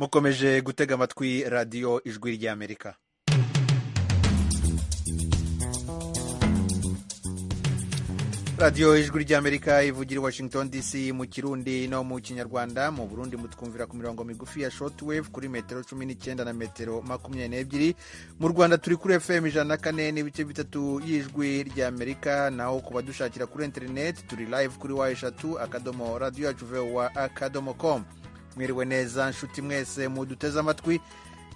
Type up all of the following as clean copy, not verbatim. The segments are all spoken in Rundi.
mukomeje gutega amatwi radiyo ijwi ry'Amerika. radiyo ijwi ry'Amerika ivugira i Washington DC mu Kirundi no mu Kinyarwanda. Mu Burundi mutwumvira ku mirongo migufi ya shortwave kuri metero 19 na metero 22. Mu Rwanda turi kuri FM 104 n'ibice bitatu y'ijwi ry'Amerika, naho kuba dushakira kuri internet turi live kuri wa3.radio@voa.com. Mwiriwe neza nshuti mwese muduteze amatwi,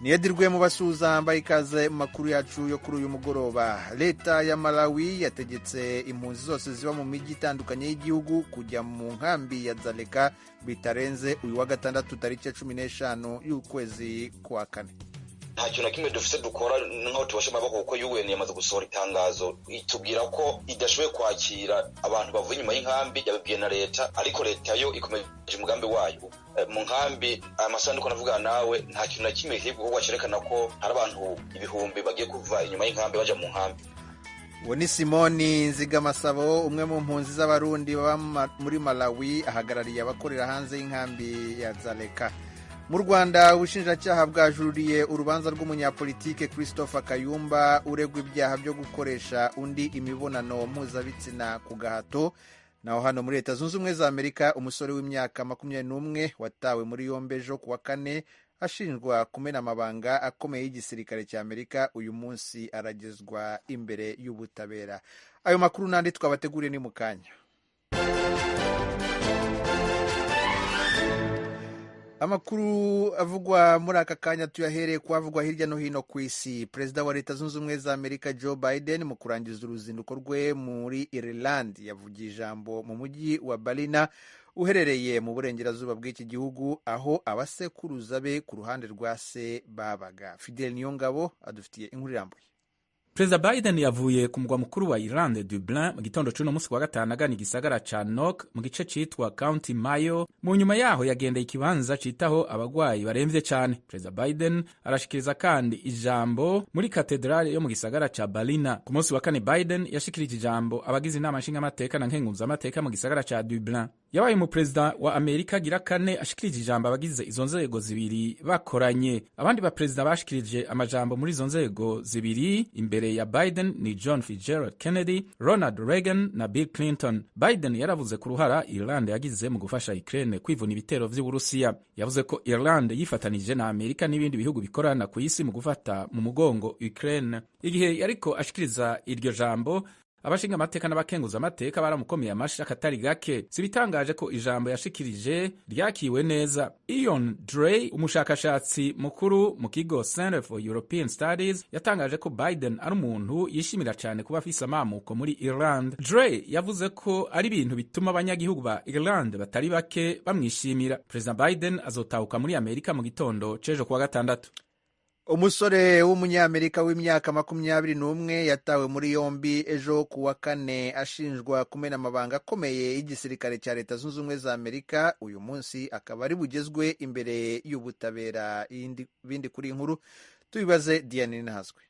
niyedirwe mu basuza mbaye ikaze mu makuru yacu yo kuri uyu mugoroba. Leta ya Malawi yategetse impunzi zose ziba mu mijyi itandukanye y'igihugu kujya mu nkambi ya Dzaleka bitarenze uyu wa gatandatu tariki 15 y'ukwezi kwa kane. Nta kintu na kimwe dufite dukora nkaho tubashe amaboko, kuko UN yamaze gusohora itangazo itubwira ko idashoboye kwakira abantu bavuye inyuma y'inkambi, yabibwiye na leta, ariko leta yo ikomeje umugambi wayo mu nkambi. Amasanduku navuga nawe, nta kintu na kimwe hibwo kuko cyerekana ko hari abantu ibihumbi bagiye kuva inyuma y'inkambi baja mu nkambi. Uwo ni Simoni Nzigamasabo, umwe mu mpunzi z'abarundi baba muri Malawi, ahagarariye abakorera hanze y'inkambi ya Dzaleka. Mu Rwanda ubushinjacyaha bwajuririye urubanza rw'umunyapolitike Christopher Kayumba uregwa ibyaha byo gukoresha undi imibonano mpuzabitsina ku gahato. Naho hano muri Leta Zunze Ubumwe za Amerika, umusore w'imyaka 21 watawe muri yombi ejo kuwa kane ashinjwa kumena amabanga akomeye y'igisirikare cya Amerika. Uyu munsi aragezwa imbere y'ubutabera. Ayo makuru n'andi twabateguriye ni mu kanya. Amakuru avugwa muri aka kanya tuyahereye kuhavugwa hirya no hino ku isi. Perezida wa Leta Zunze Ubumwe za Amerika Joe Biden mu kurangiza uruzinduko rwe muri Ireland yavugiye ijambo mu mujyi wa Ballina uherereye mu burengerazuba bw'iki gihugu, aho abasekuruza be ku ruhande rwa se babaga. Fidel Niyongabo adufitiye inkuru irambuye. Perezida Biden yavuye ku mugwa mukuru wa Irlande Dublin mu gitondo c'uno musi wa gatanu agana igisagara ca Knock mu gice citwa County Mayo. Mu nyuma yaho yagendeye ikibanza citaho abagwayi baremvye cane. Perezida Biden arashikiriza kandi ijambo muri katedrale yo mu gisagara ca Ballina. Ku musi wa kane Biden yashikirije ijambo abagize inama nshingamateka na nkenguzamateka mu gisagara ca Dublin. Yabaye mu perezida wa Amerika agira kane ashikirije ijambo abagize izo nzego zibiri bakoranye. Abandi ba perezida bashikirije amajambo muri izo nzego zibiri imbere ya Biden ni John Fitzgerald Kennedy, Ronald Reagan na Bill Clinton. Biden yaravuze ku ruhara Ireland yagize mu gufasha Ukraine kwivuna ibitero vy'Uburusiya. Yavuze ko Ireland yifatanije na Amerika n'ibindi bihugu bikorana ku isi mu gufata mu mugongo Ukraine. Igihe yariko ashikiriza iryo jambo, abashinga amateka n'abakenguza amateka baramukomeye amashi akatari gake. Sibitangaje ko ijambo yashikirije ryakiwe neza. Ian Drey, umushakashatsi mukuru mu kigo Center for European Studies, yatangaje ko Biden ari umuntu yishimira cyane kuba afise amamuko muri Ireland. Drey yavuze ko ari ibintu bituma abanyagihugu ba Ireland batari bake bamwishimira. President Biden azotahuka muri Amerika mu gitondo c'ejo kuwa gatandatu. Umusore w'umunyamerika w'imyaka 21 yatawe muri yombi ejo kuwa kane ashinjwa kumena amabanga akomeye y'igisirikare cya Leta Zunze Ubumwe za Amerika. Uyu munsi akaba ari bugezwe imbere y'ubutabera. Ibindi kuri inkuru tubibaze Diane Nahazwe.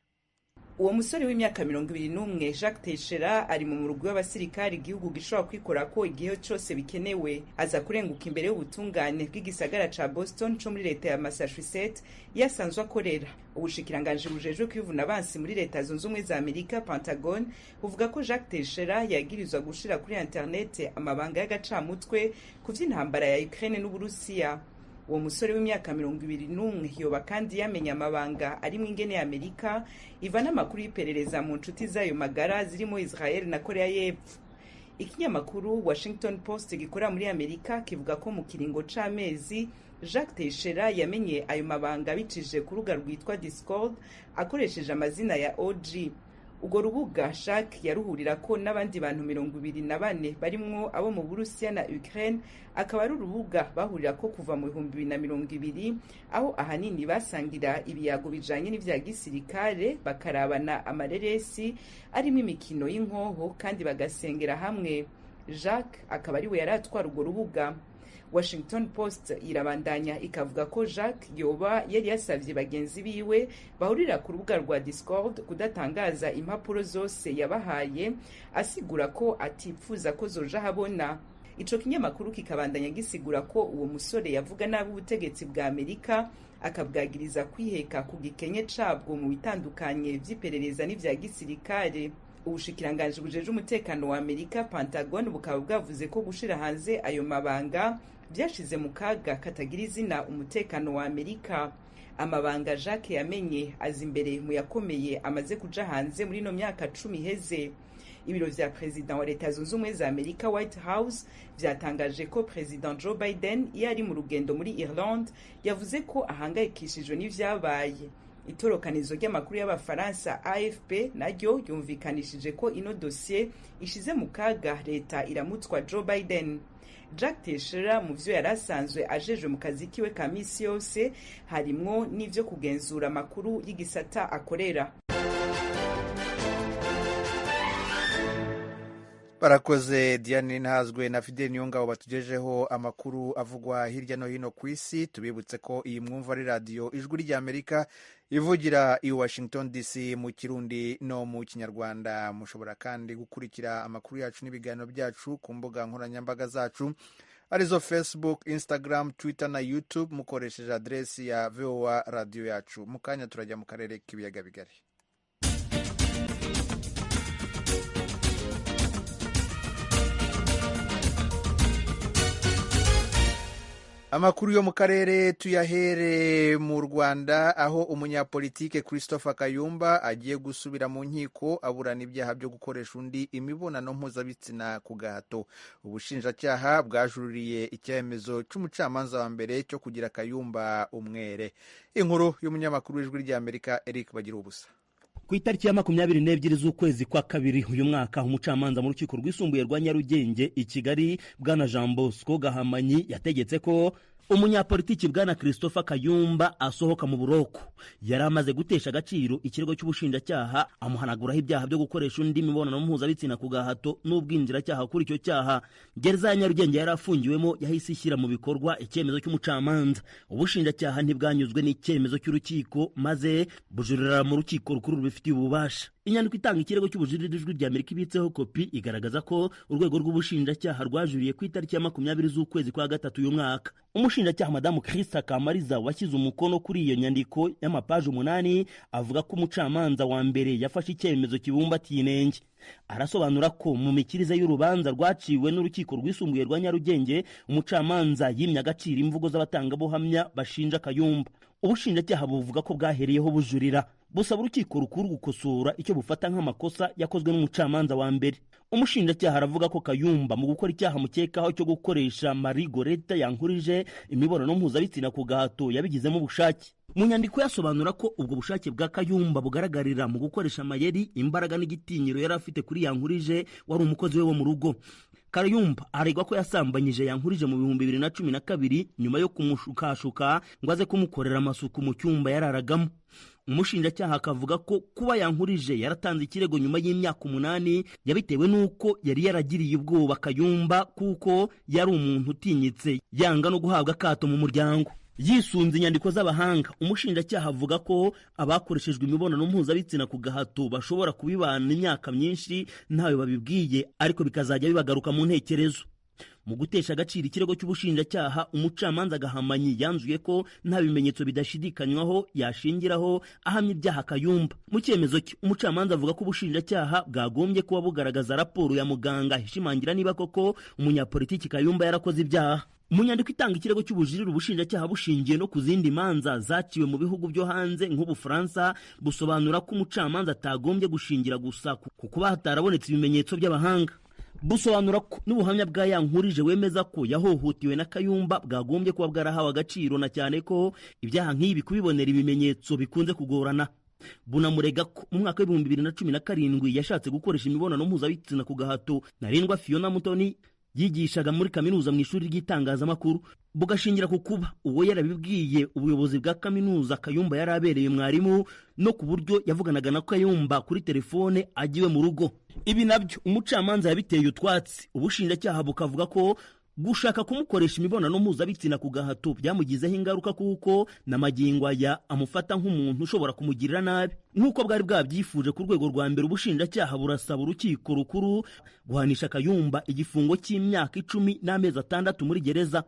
Uwo musore w'imyaka 21 Jacques Teixeira ari mu murugwi w'abasirikari igihugu gishobora kwikora ko igihe cyose bikenewe. Aza kurenguka imbere y'ubutungane bw'igisagara ca Boston co muri leta ya Massachusetts yasanzwe akorera. Ubushikiranganje bujejwe kwivuna abansi muri Leta Zunze Ubumwe za Amerika Pentagon buvuga ko Jacques Teixeira yagirizwa gushira kuri internet amabanga y'agacamutwe ku vy'intambara ya Ukraine n'Uburusiya. Uwo musore w'imyaka 21 yoba kandi yamenya amabanga ari mu ingene ya Amerika ivana amakuru y'iperereza mu nshuti zayo magara zirimo Israel na Korea y'Epfo. Ikinyamakuru Washington Post gikora muri Amerika kivuga ko mu kiringo c'amezi Jacques Teixeira yamenye ayo mabanga bicije ku rubuga rwitwa Discord akoresheje amazina ya OG. Ugo rubuga Jacques yaruhurira ko n'abandi bantu 24 barimwo abo mu Burusiya na Ukraine. Akaba ari urubuga bahurira ko kuva mu 2020, aho ahanini basangira ibiyago bijanye n'ivya gisirikare, bakarabana amareresi arimo imikino y'inkoho kandi bagasengera hamwe. Jacques akaba ari we yaratwara urwo rubuga. Washington Post irabandanya ikavuga ko Jacques yoba yari yasavye bagenzi biwe bahurira ku rubuga rwa Discord kudatangaza impapuro zose yabahaye, asigura ko atipfuza ko zoja habona. ico kinyamakuru kikabandanya gisigura ko uwo musore yavuga nabi ubutegetsi bwa Amerika akabwagiriza kwiheka ku gikenye cabwo mu bitandukanye vy'iperereza n'ivya gisirikare. Ubushikiranganji bujeje umutekano wa Amerika Pentagon bukaba bwavuze ko gushira hanze ayo mabanga byashize mu kaga katagira izina umutekano wa Amerika. Amabanga Jacques yamenye azi imbere mu yakomeye amaze kuja hanze muri no myaka 10 iheze. Ibiro vya President wa Leta Zunze Ubumwe za Amerika White House vyatangaje ko President Joe Biden yari mu rugendo muri Ireland yavuze ko ahangayikishijwe n'ivyabaye. Itorokanizo ry'amakuru y'Abafaransa AFP naryo yumvikanishije ko ino dossier ishize mu kaga leta iramutswa Joe Biden. Jack Teixeira mu vyo yarasanzwe ajejwe mu kazi kiwe ka misi yose harimwo n'ivyo kugenzura amakuru y'igisata akorera. Barakoze Diane Ntazwe na Fidel Niyongabo batugejeho amakuru avugwa hirya no hino ku isi. Tubibutse ko iyi mwumva ari radio Ijwi ry'Amerika ivugira i Washington DC mu Kirundi no mu Kinyarwanda. Mushobora kandi gukurikira amakuru yacu n'ibiganiro byacu ku mbuga nkoranyambaga zacu arizo Facebook, Instagram, Twitter na YouTube mukoresheje adresi ya VOA radio yacu. Mukanya turajya mu karere k'ibiyaga bigari. Amakuru yo mu karere tuyahere mu Rwanda aho umunyapolitike Christopher Kayumba agiye gusubira mu nkiko aburana ibyaha byo gukoresha undi imibonano mpuzabitsina ku gahato. Ubushinjacyaha bwajuririye icyemezo c'umucamanza wa mbere cyo kugira Kayumba umwere. Inkuru y'umunyamakuru w'Ijwi ry'Amerika Eric Bagirubusa. Ku itariki ya 22 z'ukwezi kwa kabiri uyu mwaka umucamanza mu rukiko rwisumbuye rwa Nyarugenge i Kigali bwana Jean Bosco Gahamanyi yategetse ko umunyapolitiki bwana Christopher Kayumba asohoka mu buroko. Yari amaze gutesha agaciro ikirego cy'ubushinjacyaha amuhanaguraho ibyaha byo gukoresha undi mibonano mpuzabitsina ku gahato n'ubwinjiracyaha kuri icyo cyaha. Gereza ya Nyarugenge yari afungiwemo yahise ishyira mu bikorwa icyemezo cy'umucamanza. Ubushinjacyaha ntibwanyuzwe n'icyemezo cy'urukiko maze bujurira mu rukiko rukuru rubifitiye ububasha. Inyandiko itanga ikirego cy'ubujurire Ijwi ry'Amerika ibitseho kopi igaragaza ko urwego rw'ubushinjacyaha rwajuriye ku itariki ya 20 z'ukwezi kwa gatatu uyu mwaka. Umushinjacyaha Madamu Christa Kamariza washyize umukono kuri iyo nyandiko y'amapaji 8 avuga ko umucamanza wa mbere yafashe icyemezo kibumbatiye inenge. Arasobanura ko mu mikirize y'urubanza rwaciwe n'urukiko rwisumbuye rwa Nyarugenge umucamanza yimye agaciro imvugo z'abatangabuhamya bashinja Kayumba. Ubushinjacyaha buvuga ko bwahereyeho bujurira busaba urukiko rukuru gukosora icyo bufata nk'amakosa yakozwe n'umucamanza wa mbere. Umushinjacyaha aravuga ko Kayumba mu gukora icyaha mukekaho cyo gukoresha Marie Goreta Yankurije imibonano mpuzabitsina ku gahato yabigizemo ubushake. Mu nyandiko yasobanura ko ubwo bushake bwa Kayumba bugaragarira mu gukoresha amayeri, imbaraga n'igitinyiro yari afite kuri Yankurije wari umukozi we wo mu rugo. Kayumba aregwa ko yasambanyije Yankurije mu 2012 nyuma yo kumushukashuka ngo aze kumukorera amasuku mu cyumba yararagamo. Umushinjacyaha akavuga ko kuba Yankurije yaratanze ikirego nyuma y'imyaka 8 yabitewe nuko yari yaragiriye ubwoba Kayumba kuko yari umuntu utinyitse yanga no guhabwa akato mu muryango. Yisunze inyandiko z'abahanga, umushinjacyaha avuga ko abakoreshejwe imibonano mpuzabitsina ku gahato bashobora kubibana imyaka myinshi ntawe babibwiye ariko bikazajya bibagaruka mu ntekerezo. Mu gutesha agaciro ikirego cy'ubushinjacyaha umucamanza Gahamanyi yanzuye ko nta bimenyetso bidashidikanywaho yashingiraho ahamya ibyaha Kayumba. Mu cyemezo cye umucamanza avuga ko ubushinjacyaha bwagombye kuba bugaragaza raporo ya muganga ishimangira niba koko umunyapolitiki Kayumba yarakoze ibyaha. Mu nyandiko itanga ikirego cy'ubujurire ubushinjacyaha bushingiye no ku zindi manza zaciwe mu bihugu byo hanze nk'Ubufaransa busobanura ko umucamanza atagombye gushingira gusa ku kuba hatarabonetse ibimenyetso by'abahanga. Busobanura ko n'ubuhamya bwa Yankurije wemeza ko yahohotiwe na Kayumba bwagombye kuba bwarahawe agaciro na cyane ko ibyaha nk'ibi kubibonera ibimenyetso bikunze kugorana. Bunamurega ko mu mwaka wa 2017 yashatse gukoresha imibonano mpuzabitsina ku gahato Narindwa Fiona Mutoni yigishaga muri kaminuza mu ishuri ry'itangazamakuru. Bugashingira ku kuba uwo yarabibwiye ubuyobozi bwa kaminuza Kayumba yarabereye mwarimu no ku buryo yavuganaga na Kayumba kuri telefone agiwe mu rugo. Ibi nabyo umucamanza yabiteye utwatsi. Ubushinjacyaha bukavuga ko gushaka kumukoresha imibonano mpuzabitsina ku gahato byamugizeho ingaruka kuko n'amagingo aya amufata nk'umuntu ushobora kumugirira nabi nk'uko bwari bwabyifuje ku rwego rwa mbere. Ubushinjacyaha burasaba urukiko rukuru guhanisha Kayumba igifungo cy'imyaka 10 n'amezi 6 muri gereza.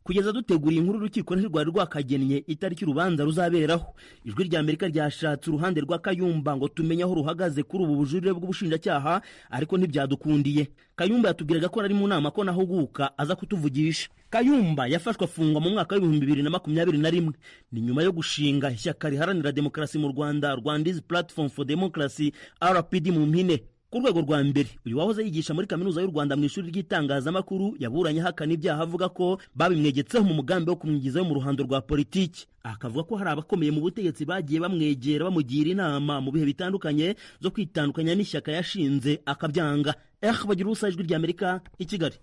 Kugeza duteguriye inkuru urukiko ntirwari rwakagennye itariki urubanza ruzaberaho. Ijwi rya Amerika ryashatse uruhande rwa Kayumba ngo tumenye aho ruhagaze kuri ubu bujurire bw'ubushinjacyaha, ariko ntibyadukundiye. Kayumba yatubwiraga ko ari mu nama ko nahuguka aza kutuvugisha. Kayumba yafashwe afungwa mu mwaka wa 2021 ni nyuma yo gushinga ishyaka riharanira demokarasi mu Rwanda, Rwandese Platform for Democracy RPD mu mpine. Ku rwego rwa mbere uyu wahoze yigisha muri kaminuza y'u Rwanda mu ishuri ry'itangazamakuru yaburanye hakana ibyaha avuga ko babimwegetseho mu mugambi wo kumwigizayo mu ruhando rwa politiki. Akavuga ko hari abakomeye mu butegetsi bagiye bamwegera bamugira inama mu bihe bitandukanye zo kwitandukanya n'ishyaka yashinze akabyanga. Bagira ubusa, Ijwi rya Amerika i Kigali.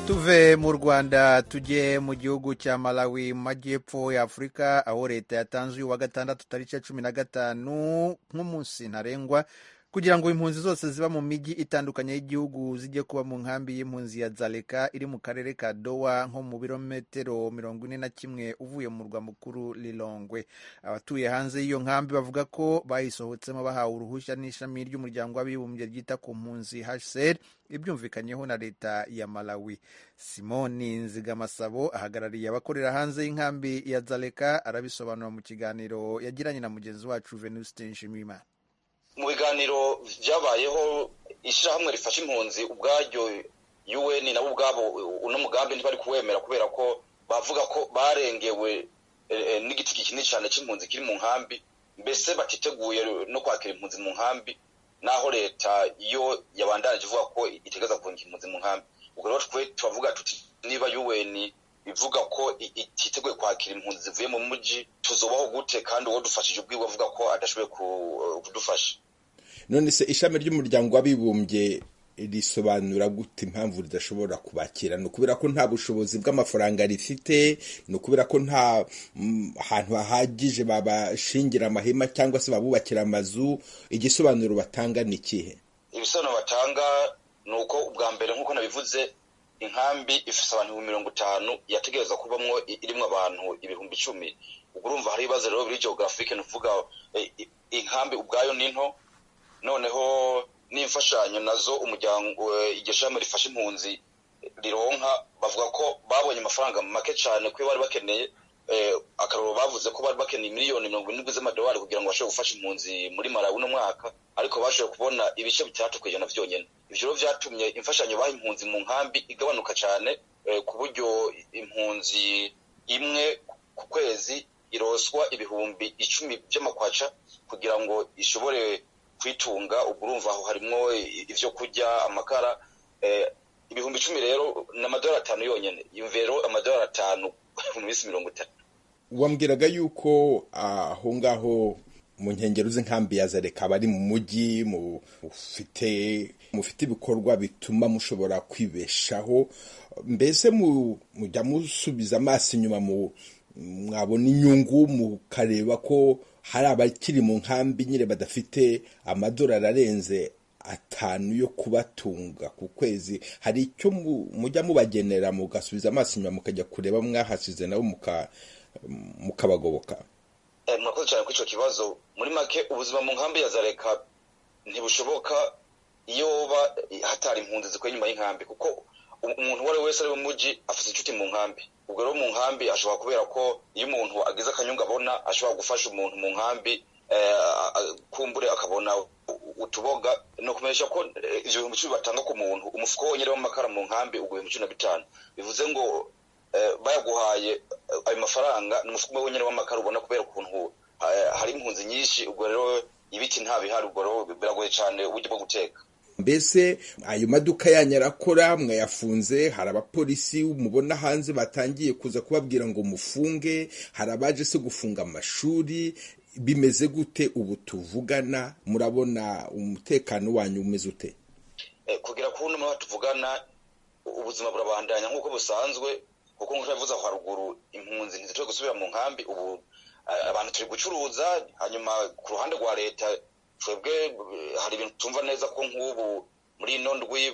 Tuve mu Rwanda tujye mu gihugu cya Malawi mu majyepfo ya Afurika, aho leta yatanze uyu wa gatandatu tariki ya 15 nk'umunsi ntarengwa kugira ngo impunzi zose ziba mu mijyi itandukanye y'igihugu zijye kuba mu nkambi y'impunzi ya Dzaleka iri mu karere ka Dowa nko mu birometero 41 uvuye mu murwa mukuru Lilongwe. Abatuye hanze y'iyo nkambi bavuga ko bayisohotsemo bahawe uruhushya n'ishami ry'umuryango w'abibumbye ryita ku mpunzi HCR, ibyumvikanyeho na leta ya Malawi. Simoni Nzigamasabo ahagarariye abakorera hanze y'inkambi ya Dzaleka arabisobanura mu kiganiro yagiranye na mugenzi wacu Venuste Nshimiyimana. Mu biganiro byabayeho ishyirahamwe rifasha impunzi ubwaryo UN nabo ubwabo uno mugambi ntibari kuwemera kubera ko bavuga ko barengewe n'igiti kinini cyane cy'impunzi kiri mu nkambi, mbese batiteguye no kwakira impunzi mu nkambi, naho leta yo yabandanije ivuga ko itegeza kunga impunzi mu nkambi. Ubwo rero twavuga tuti niba UN bivuga ko ititeguye kwakira impunzi zivuye mu mujyi, tuzobaho gute kandi uwo dufashije ubwiwe avuga ko adashoboye kudufasha? None se ishami ry'umuryango w'abibumbye risobanura gute impamvu ridashobora kubakira? No kubera ko nta bushobozi bw'amafaranga rifite, no kubera ko nta hantu hahagije babashingira amahema cyangwa se babubakira amazu? Igisobanuro batanga ni kihe? Ibisobanuro batanga nuko ubwa mbere nk'uko nabivuze, inkambi ifise abantu 50 yategereza kubamwo irimwe abantu 10,000. Ubwo urumva hari ibibazo rero biri geographique, nuvuga inkambi ubwayo ni nto, noneho n'imfashanyo nazo umuryango igishami rifasha impunzi rironka bavuga ko babonye amafaranga make cyane ko bari bakeneye. Akaroro bavuze ko bari bakeneye miliyoni 70 z'amadolari kugira ngo bashobore gufasha impunzi muri Malawi no mwaka, ariko bashoboye kubona ibice 3% vyonyene. Ivyo rero vyatumye imfashanyo baha impunzi mu nkambi igabanuka cyane, ku buryo impunzi imwe ku kwezi iroswa ibihumbi 10 by'amakwaca kugira ngo ishobore kwitunga. Ubwo urumva aho harimo ivyo kurya, amakara. Ibihumbi 10 rero n'amadolari 5 yonyene, yumvero amadolari 5 mu minsi 30. Wambwiraga yuko aho ngaho mu nkengero z'inkambi ya Dzaleka bari mu mujyi mufite ibikorwa bituma mushobora kwibeshaho, mbese mujya musubiza amaso inyuma mwabona inyungu mukareba ko hari abakiri mu nkambi nyine badafite amadolari arenze 5 yo kubatunga ku kwezi? Hari icyo mujya mubagenera mugasubiza amaso inyuma mukajya kureba mwahasize nabo mukabagoboka? Mwakoze cyane kuri icyo kibazo. Muri make ubuzima mu nkambi ya Dzaleka ntibushoboka iyo hatari impunzi zikora inyuma y'inkambi, kuko umuntu wari wese ari mu mujyi afite inshuti mu nkambi. Ubwo rero mu nkambi ashobora kubera ko iyo umuntu agize akanyungu abona ashobora gufasha umuntu mu nkambi, kumbure akabona utuboga. No kumenyesha ko ivyo 10,000 batanga ku muntu, umufuko wonyene w'amakara mu nkambi uguye 15,000. Bivuze ngo bayaguhaye ayo mafaranga n'umufuko wonyene w'amakara ubona kubera ukuntu hari impunzi nyinshi. Ubwo rero ibiti nta bihari, ubwo rero biragoye cyane uburyo bwo guteka. Mbese ayo maduka yanyu arakora, mwayafunze? Hari abapolisi mubona hanze batangiye kuza kubabwira ngo mufunge? Hari abaje se gufunga amashuri? Bimeze gute ubu tuvugana? Murabona umutekano wanyu umeze ute? Kugira ko uno tuvugana ubuzima burabandanya nk'uko busanzwe, kuko nk'uko yavuze aho haruguru impunzi ntizitwe gusubira mu nkambi ubu abantu turi gucuruza hanyuma ku ruhande rwa leta twebwe hari ibintu tumva neza ko nk'ubu muri ino ndwi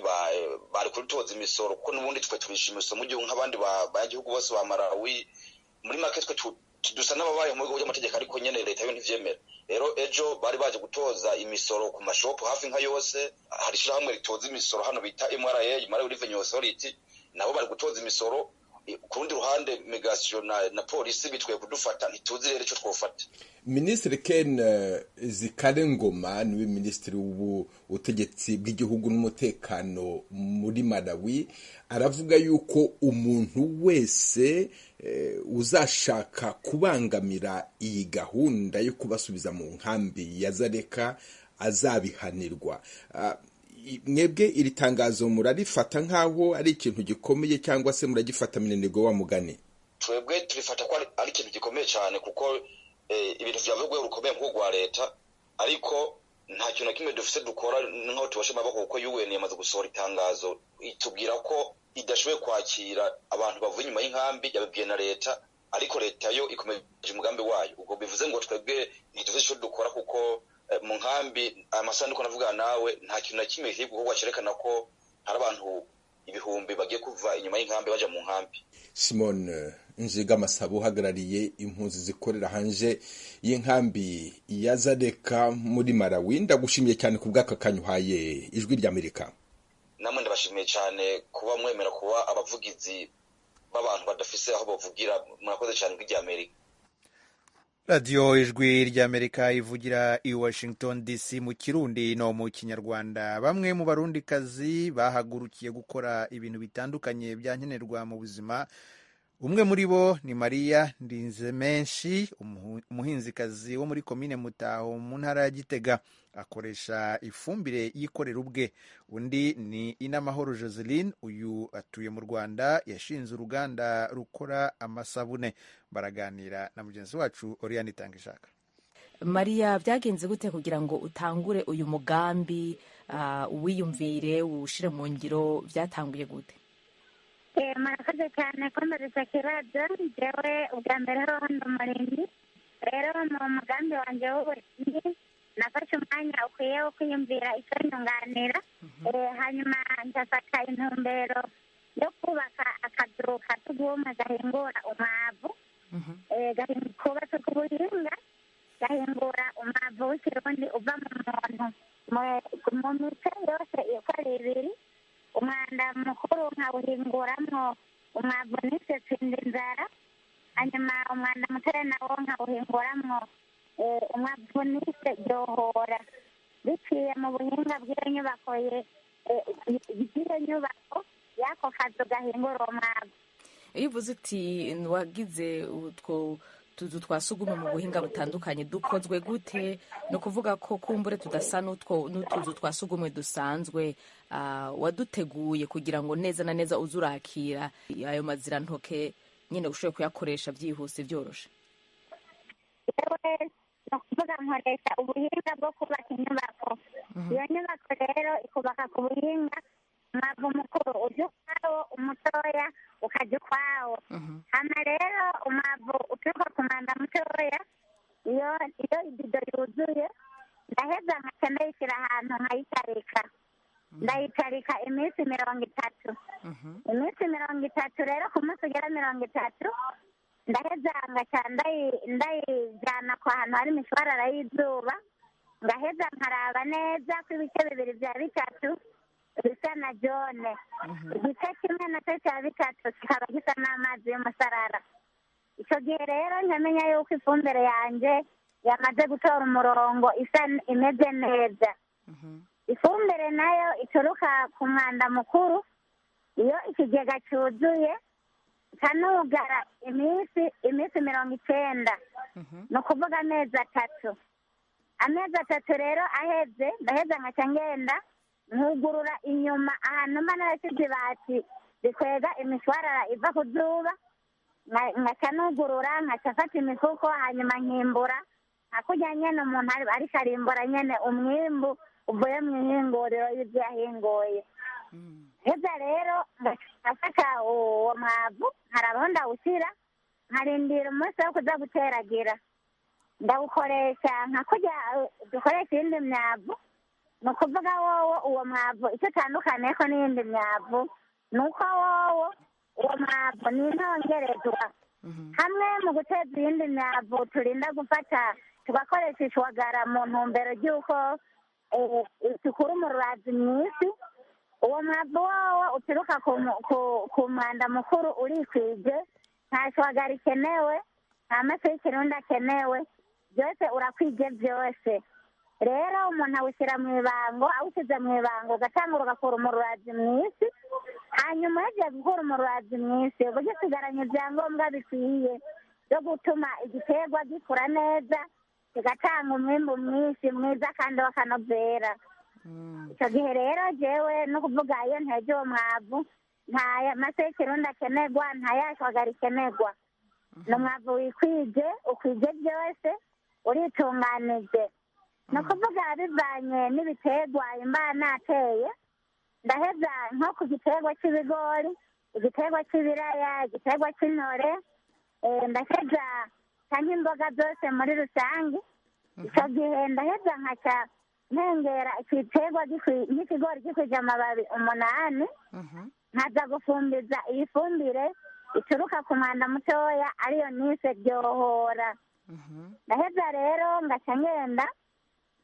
bari kudutoza imisoro kuko n'ubundi twe turisha imisoro mu gihugu nk'abandi banyagihugu bose ba Malawi muri make twe dusa n'ababaye mu bigo by'amategeko ariko nyene leta yo ntivyemera rero ejo bari baje gutoza imisoro ku mashopu hafi nka yose hari ishirahamwe ritoza imisoro hano bita MRA Malawi Revenue Authority nabo bari gutoza imisoro ku rundi ruhande migration na polisi bitwaye kudufata ntituzi rero icyo twofata. Ministre Ken Zikarengoma niwe ministre w'ubutegetsi bw'igihugu n'umutekano muri Malawi aravuga yuko umuntu wese uzashaka kubangamira iyi gahunda yo kubasubiza mu nkambi ya Zaleka azabihanirwa. Mwebwe iri tangazo murarifata nkaho ari ikintu gikomeye cyangwa se muragifata minenego wa mugani? Twebwe turifata ko ari ikintu gikomeye cyane kuko ibintu byavugwe rukomeye nk'ugwa leta ariko nta kintu kimwe dufite dukora nkaho tubashe mabako kuko UN yamaze gusohora itangazo itubwira ko idashoboye kwakira abantu bavuye inyuma y'inkambi yabibwiye na leta ariko leta yo ikomeje umugambi wayo ubwo bivuze ngo twebwe ntituzi icyo dukora kuko mu nkambi amasaha niko navuga nawe nta kintu na kimwe kiri gukorwa cyerekana ko hari abantu ibihumbi bagiye kuva inyuma y'inkambi baja mu nkambi. Simone Nzigamasabo uhagarariye impunzi zikorera hanje y'inkambi ya Zaleka muri Malawi ndagushimiye cyane ku bw'aka kanyuhaye ijwi ry'Amerika. Namwe ndabashimiye cyane kuba mwemera kuba abavugizi b'abantu badafise aho bavugira murakoze cyane ijwi ry'Amerika. radiyo ijwi ry'Amerika ivugira i Washington DC mu Kirundi no mu Kinyarwanda. Bamwe mu barundikazi bahagurukiye gukora ibintu bitandukanye byankenerwa mu buzima. Umwe muri bo ni Maria Ndinzemenshi, umuhinzikazi wo muri komine Mutaho mu ntara ya Gitega, akoresha ifumbire yikorera ubwe. Undi ni Inamahoro Joseline, uyu atuye mu Rwanda, yashinze uruganda rukora amasabune. Baraganira na mugenzi wacu Oriane Itangishaka. Maria, byagenze gute kugira ngo utangure uyu mugambi, uwiyumvire ushire mu ngiro, byatanguye gute? Murakoze cyane ko mbarisa kibazo. Jewe ubwa mbere ho hano Murinzi, rero mu mugambi wanje w'uburimyi nafashe umwanya ukwiye wo kwiyumvira icyanyunganira, hanyuma ndafata intumbero yo kubaka akazu ka sugumwe gahingura umwavu, kubatse ku buhinga gahingura umwavu w'ikirundi uva mu muntu mu mice yose uko ari ibiri. Umwanda mukuru nkawuhinguramwo umwavu nise tsinda inzara, hanyuma umwanda mutoya nawo nkawuhinguramwo umwavu nise ryohora, biciye mu buhinga bw'iyo nyubako y'iyo nyubako y'ako kazu gahingura uwo mwavu. Iyo uvuze uti wagize utwo tuzu twa sugumwe mu buhinga butandukanye, dukozwe gute? No kuvuga ko kumbure tudasa n'utuzu twa sugumwe dusanzwe, waduteguye kugira ngo neza na neza uzurakira ayo mazira ntoke nyine ushoboye kuyakoresha byihuse byoroshe? Yewe no kuvuga nkoresha ubuhinga bwo kubaka inyubako. Iyo nyubako rero ikubaka ku buhinga umwavu mukuru ujya ukwawo, umutoya ukajya ukwawo. Hano rero umwavu uturuka ku mwanda mutoya, iyo ibido yuzuye ndaheza nkaca ndayishyira ahantu nkayitarika. Ndayitarika iminsi 30. Iminsi 30 rero ku munsi ugera 30 ndaheza ngaca ndayijyana ku hantu hari imishwarara y'izuba, ngaheza nkaraba neza ko ibice bibiri bya bitatu bisa na jone, igice kimwe nacyo cya bitatu kikaba gisa n'amazi y'umusarara. Icyo gihe rero nkamenya yuko ifumbire yanjye yamaze gutora umurongo imeze neza. Ifumbire nayo ituruka ku mwanda mukuru, iyo ikigega cyuzuye kanugara iminsi 90, ni ukuvuga amezi 3. Amezi 3 rero aheze ndaheza nkaca ngenda nkugurura inyuma ahantu mba narashyize ibati bikwega imishwarara iva ku zuba, nkaca nugurura nkaca afata imifuko, hanyuma nkimbura hakurya nyene umuntu ariko arimbura nyene umwimbu uvuye mu ihinguriro y'ibyo yahinguye. heza rero ngafata uwo mwavu nkarabaho ndawushyira nkarindira umunsi wo kuza guteragira ndawukoresha nka kurya dukoresha iyindi myavu ni ukuvuga wowo uwo mwavu icyo utandukaniye ko n'iyindi myavu ni uko wowo uwo mwavu ni intongerezwa hamwe mu guteza iyindi myavu turinda gufata tugakoresha ishwagara mu ntumbero ry'uko dukura umurazi mu isi uwo mwavu wowo uturuka ku mwanda mukuru urikwije nta shwagara ikenewe nta mase y'ikirundi akenewe byose urakwije byose rero umuntu awushyira mu ibango awushyize mu ibango ugatangura ugakura umurazi mu isi hanyuma yagiye gukura umurazi mu isi uba ugisigaranye ibyangombwa bikwiye byo gutuma igiterwa gikura neza kigatanga umwimbu mwinshi mwiza kandi w'akanovera icyo gihe rero jewe no kuvuga iyo ntege uwo mwavu nta mase y'ikirundi akenerwa nta yashwagara ikenerwa ni umwavu wikwije ukwije byose uritunganije ni ukuvuga bivanye n'ibiterwa imba nateye ndaheza nko ku giterwa cy'ibigori igiterwa cy'ibiraya igiterwa cy'intore ndaheza cyangwa imboga zose muri rusange icyo gihe ndaheza nkaca ntengera igiterwa nk'ikigori gikwije amababi 8 nkaza gufumbiza iyi fumbire ituruka ku mwanda mutoya ariyo nise ryohora ndaheza rero ngaca ngenda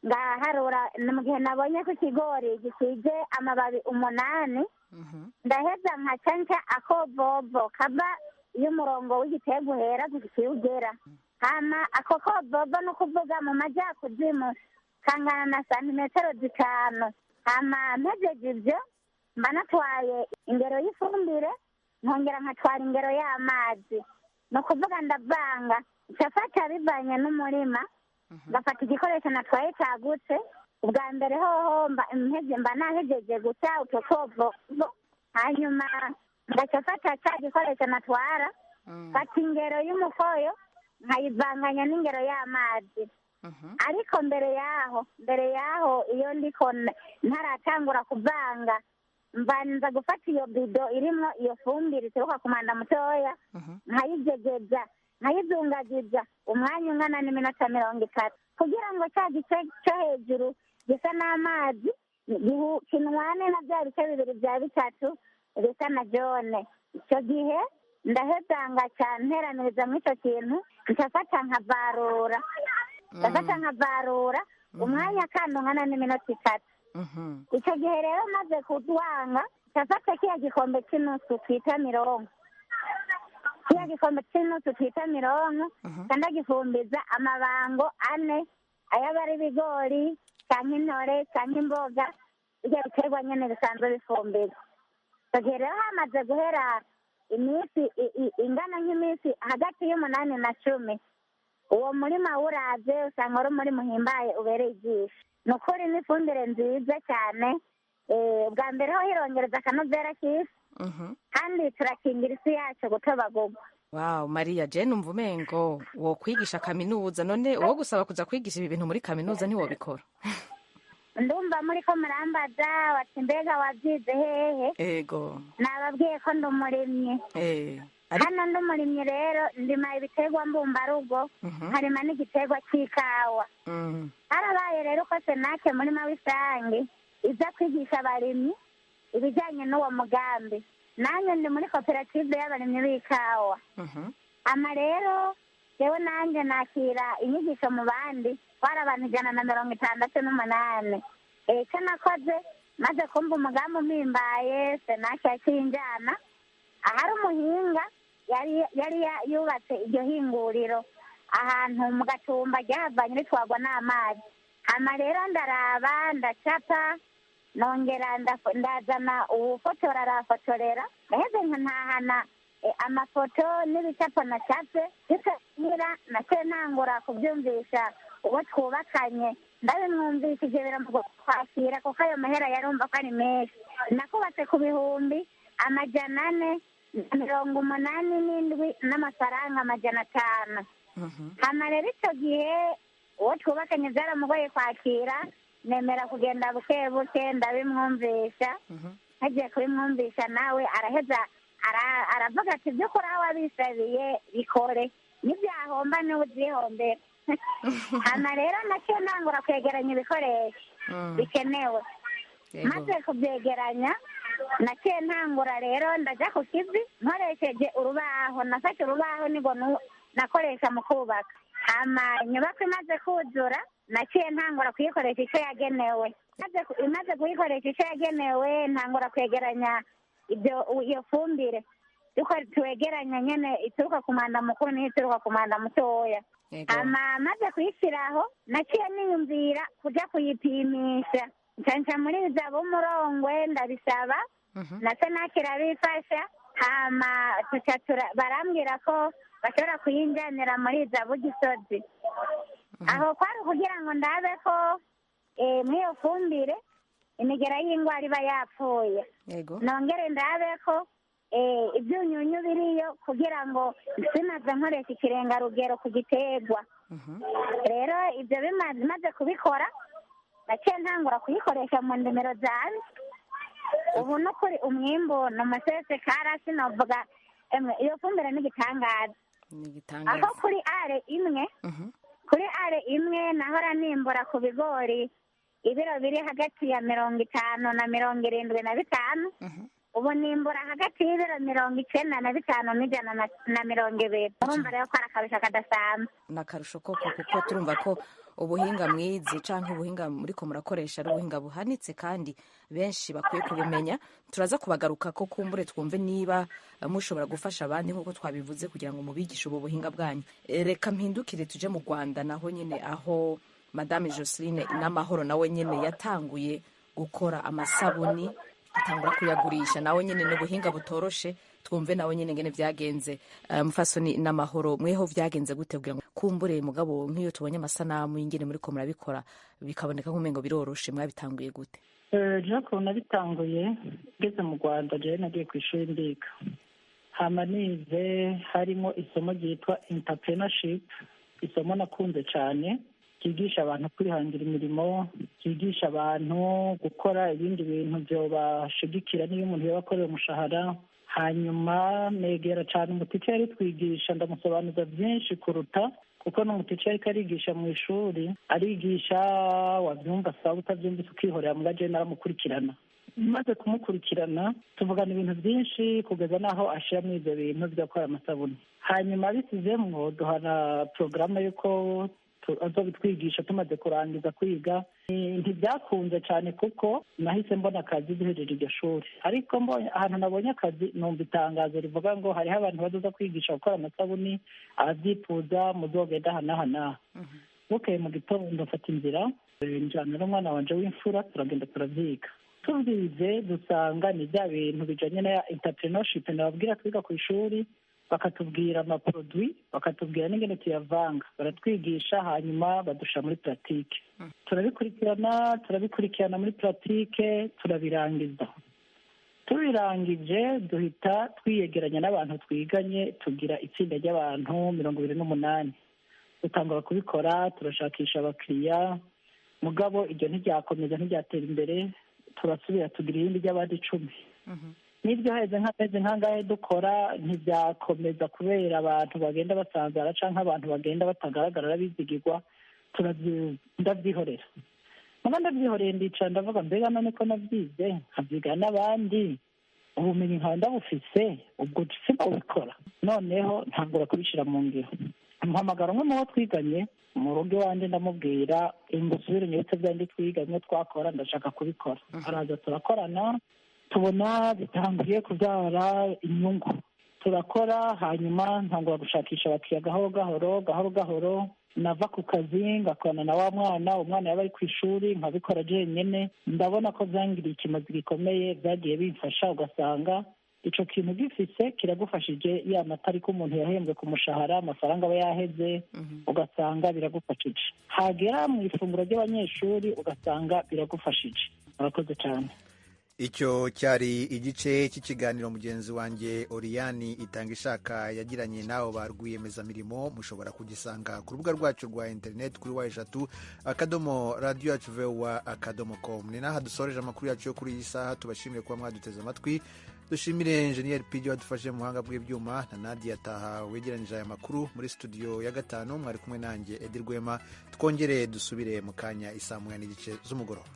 ngaharura mu gihe nabonye ko ikigori gikwije amababi 8 ndaheza nkaca nca akovovo kava iyo umurongo w'igiterwa uhera gukiwugera hama ako kovovo ni ukuvuga mu majyakuzimu kangana na santimetero 5 hama mpejeje ibyo mba natwaye ingero y'ifumbire nkongera nkatwara ingero y'amazi ni ukuvuga ndavanga ncafata bivanye n'umurima ngafata igikoresho natwaye cagutse ubwa mbere hoho mba nahejeje guca utwo kovovo hanyuma ngacafata ca gikoresho natwara fata ingero y'umukoyo nkayivanganya n'ingero y'amazi ariko mbere yaho iyo ndiko ntaratangura kuvanga mbanza gufata iyo bido irimwo iyo fumbire ituruka ku mwanda mutoya nkayijegeza nkayizungagiza umwanya ungana n'iminota 30 kugira ngo cya gice cyo hejuru gisa n'amazi kinwane na bya bice bibiri bya bitatu bisa na jone icyo gihe ndaheza ngaca nteraniriza muri icyo kintu nkafata nkavarura umwanya kandi ungana n'iminota 3 icyo gihe rero maze kudwanga nkafata kiya gikombe cy'inusu twita mirongo kandi agifumbiza amabango 4 ayaba ari ibigori cyangwa intore cyangwa imboga ibyo biterwa nyine bisanzwe bifumbiza icyo gihe rero hamaze guhera iminsi ingana nk'iminsi hagati y'8 na 10 uwo murima wuraze usanga ari umurima uhimbaye ubereye ijisho ni ukuri n'ifumbire nziza cyane bwa mbere ho hirongereza akanovera k'isi kandi turakingira isi yacu gutobagurwa. Wow, Maria Jane umva umengo wo kwigisha kaminuza none uwo gusaba kuza kwigisha ibi bintu muri kaminuza ni wobikora? Ndumva muri ko murambaza wati mbega wabyize hehe? Ego. Nababwiye ko ndi umurimyi. Hano ndi umurimyi rero ndima ibiterwa mbumbarugo harima n'igiterwa cy'ikawa. Harabaye rero ko senake muri mawisange iza kwigisha abarimyi ibijyanye n'uwo mugambi. Nanjye ndi muri koperative y'abarimyi b'ikawa. Ama rero yewe nanjye nakira inyigisho mu bandi twari abantu 168. Icyo nakoze maze kumva umugambi umpimbaye senake yakinjana ahari umuhinga yari yubatse iryo hinguriro ahantu mu gatumba ryahavanye ritwagwa n'amazi. Ama rero ndaraba ndacapa nongera ndazana uwufotora arafotorera ndaheze nkantahana amafoto n'ibicapo nacapye bikanyira naciye ntangura kubyumvisha uwo twubakanye ndabimwumvishije biramugoye kwakira kuko ayo mahera yarumva ko ari menshi. Nakubatse ku 487 n'amafaranga 500. Hama rero icyo gihe uwo twubakanye byaramugoye kwakira nemera kugenda buke buke ndabimwumvisha hagiye kubimwumvisha nawe araheza aravuga ati ibyo ukora aho wabisabiye bikore n'ibyahomba niwe uzihombera hano rero nacyo ntangura kwegeranya ibikoresho bikenewe maze kubyegeranya nacyo ntangura rero ndajya ku kivi nkoresheje urubaho nafashe urubaho nibwo nakoresha mu kubaka inyubako imaze kuzura naciye ntangura kuyikoresha icyo yagenewe imaze kuyikoresha icyo yagenewe ntangura kwegeranya iyo fumbire twegeranya nyine ituruka ku mwanda mukuru n'ituruka ku mwanda mutoya maze kuyishyiraho naciye niyumvira kujya kuyipimisha nca muri za b'umurongwe ndabisaba nase nakira bifasha barambwira ko bashobora kuyinjanira muri za bugisozi aho kwari kugira ngo ndabe ko muri iyo fumbire imigera y'indwara iba yapfuye nongere ndabe ko ibyunyunyu biriyo kugira ngo sinaze nkoresha ikirengarugero ku giterwa rero ibyo bimaze kubikora naciye ntangura kuyikoresha mu ndimiro zanjye ubu no kuri umwimbu ni umusese karasi navuga iyo fumbire ni igitangaza aho kuri are imwe nahora nimbura ku bigori ibiro biri hagati ya 50 na 75 ubu nimbura hagati y'ibiro 95 n'ijana na 200 urumva rero ko ari akarusho kadasanzwe ni akarusho koko kuko turumva ko ubuhinga mwizi canke ubuhinga muriko murakoresha ari ubuhinga buhanitse kandi benshi bakwiye kubumenya turaza kubagaruka ko kumbure twumve niba mushobora gufasha abandi nk'uko twabivuze kugira ngo mubigishe ubu buhinga bwanyu reka mpindukire tuje mu Rwanda naho nyene aho Madame Joseline n'amahoro nawe nyene yatanguye gukora amasabuni atangura kuyagurisha nawe nyene n'ubuhinga butoroshe twumve nawe nyene ngene vyagenze mufasoni n'amahoro mweho vyagenze gute kugira ngo kumbure mugabo nk'iyo tubonye amasanamu y'ingene muri ko murabikora bikaboneka nk'umengo biroroshe mwabitanguye gute Jacob nabitanguye ngeze mu Rwanda je nagiye ku ishuri ndiga hama nize harimo isomo ryitwa entrepreneurship isomo nakunze cyane cyigisha abantu kwihangira imirimo cyigisha abantu gukora ibindi bintu byo bashigikira niyo umuntu yabakorera umushahara hanyuma negera cyane umuticeri twigisha ndamusobanuza byinshi kuruta kuko n'umuticeri ariko arigisha mu ishuri arigisha wabyumva sawa utabyumvise ukihorera mu gaje naramukurikirana maze kumukurikirana tuvugana ibintu byinshi kugeza n'aho ashiramo ibyo bintu byo gukora amasabuni hanyuma bisizemwo duhana porogaramu y'uko azobitwigisha tumaze kurangiza kwiga ntibyakunze cyane kuko nahise mbona akazi duhejeje iryo shuri ariko ahantu nabonye akazi numva itangazo rivuga ngo hariho abantu bazoza kwigisha gukora amasabuni ababyifuza muzogenda hanaha bukeye mu gitondo mfata inzira njyana n'umwana wanje w'imfura turagenda turavyiga tubyize dusanga ni bya bintu bijanye na entrepreneurship nababwira twiga ku ishuri bakatubwira amaproduit bakatubwira n'ingene tuyavanga baratwigisha hanyuma badusha muri pratique turabikurikirana muri pratique turabirangiza tubirangije duhita twiyegeranya n'abantu twiganye tugira itsinda ry'abantu 28 dutangura kubikora turashakisha abakiriya mugabo iryo ntiryakomeza ntiryatera imbere turasubira tugira irindi ry'abandi 10 n'ibyo heze nk'amezi nkangahe dukora ntibyakomeza kubera abantu bagenda basanzara canke abantu bagenda batagaragara bizigirwa ndabyihorera muba ndabyihoreye ndicara ndavuga mbega none ko nabyize nkabyiga n'abandi ubumenyi nkaba ndabufise ubwo sinabikora noneho ntangura kubishira mu ngiro mpamagara umwe mu bo twiganye mu rugo iwanjye ndamubwira ngo usubire nyibutse byandi twiganye twakora ndashaka kubikora araza turakorana tubona bitangiye kubyara inyungu turakora hanyuma ntangura gushakisha abakiriya gahoro gahoro nava ku kazi ngakorana na wa mwana umwana yaba ari ku ishuri nkabikora jenyine ndabona ko byangiriye ikimazi gikomeye byagiye bimfasha ugasanga ico kintu gifise kiragufashije ya matariki umuntu yahembwe ku mushahara amafaranga aba yaheze ugasanga biragufashije hagera mu ifunguro ry'abanyeshuri ugasanga biragufashije murakoze cyane icyo cyari igice cy'ikiganiro mugenzi wanjye Oriane Itanga Ishaka yagiranye n'abo ba rwiyemezamirimo. Mushobora kugisanga ku rubuga rwacu rwa interineti kuri eshatu radio yacu voa.com. ni naha dusoreje amakuru yacu yo kuri iyi saha. Tubashimire kuba mwaduteze amatwi. Dushimire Engineer Pidge wadufashe mu buhanga bw'ibyuma na Nadia Taha wegeranije aya makuru muri studio ya 5. Mwari kumwe nanjye Edi Rwema. Twongere dusubire mu kanya 1:00 z'umugoroba.